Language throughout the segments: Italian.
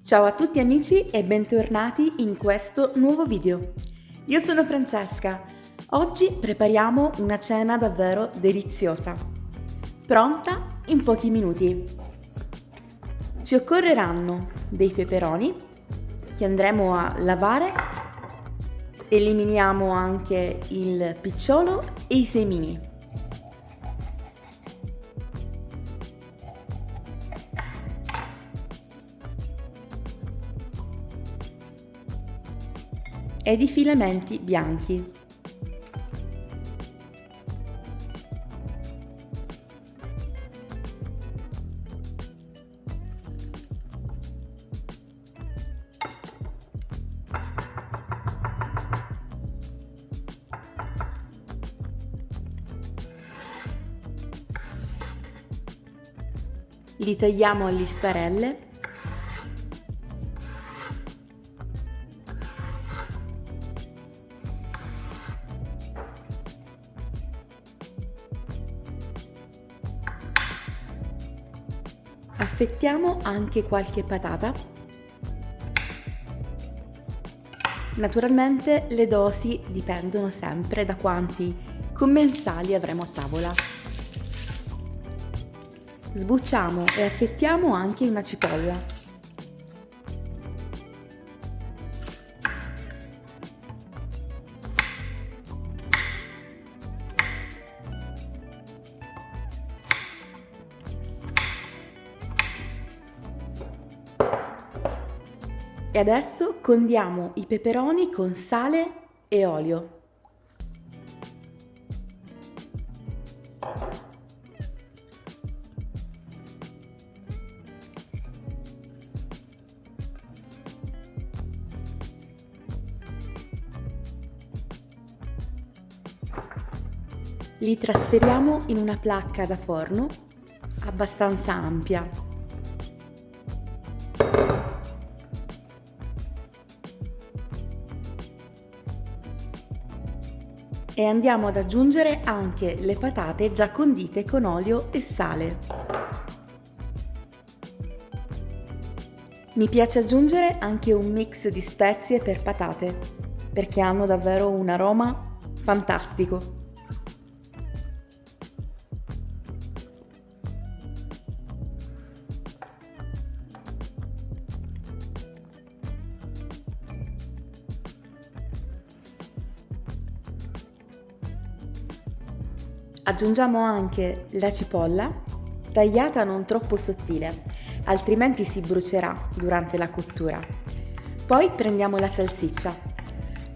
Ciao a tutti amici e bentornati in questo nuovo video. Io sono Francesca. Oggi prepariamo una cena davvero deliziosa, pronta in pochi minuti. Ci occorreranno dei peperoni che andremo a lavare, eliminiamo anche il picciolo e i semini. E di filamenti bianchi. Li tagliamo a listarelle. Affettiamo anche qualche patata. Naturalmente le dosi dipendono sempre da quanti commensali avremo a tavola. Sbucciamo e affettiamo anche una cipolla. E adesso condiamo i peperoni con sale e olio. Li trasferiamo in una placca da forno abbastanza ampia. E andiamo ad aggiungere anche le patate già condite con olio e sale. Mi piace aggiungere anche un mix di spezie per patate, perché hanno davvero un aroma fantastico. Aggiungiamo anche la cipolla, tagliata non troppo sottile, altrimenti si brucerà durante la cottura. Poi prendiamo la salsiccia,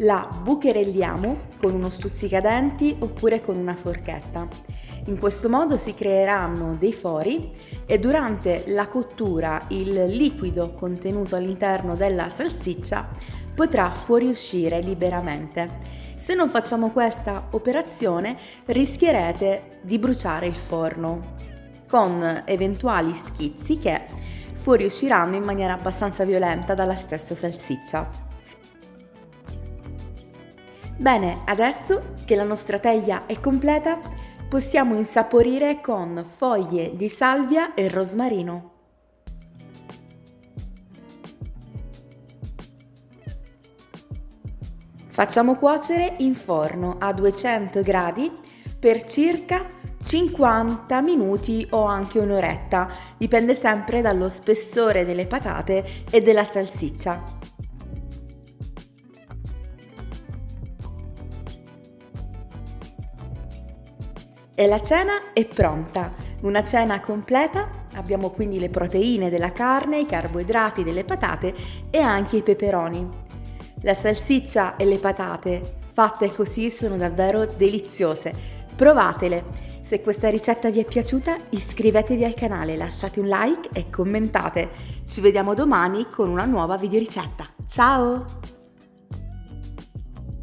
la bucherelliamo con uno stuzzicadenti oppure con una forchetta. In questo modo si creeranno dei fori e durante la cottura il liquido contenuto all'interno della salsiccia potrà fuoriuscire liberamente. Se non facciamo questa operazione rischierete di bruciare il forno con eventuali schizzi che fuoriusciranno in maniera abbastanza violenta dalla stessa salsiccia. Bene, adesso che la nostra teglia è completa, possiamo insaporire con foglie di salvia e rosmarino. Facciamo cuocere in forno a 200 gradi per circa 50 minuti o anche un'oretta, dipende sempre dallo spessore delle patate e della salsiccia. E la cena è pronta, una cena completa, abbiamo quindi le proteine della carne, i carboidrati delle patate e anche i peperoni. La salsiccia e le patate fatte così sono davvero deliziose, provatele! Se questa ricetta vi è piaciuta iscrivetevi al canale, lasciate un like e commentate. Ci vediamo domani con una nuova videoricetta. Ciao!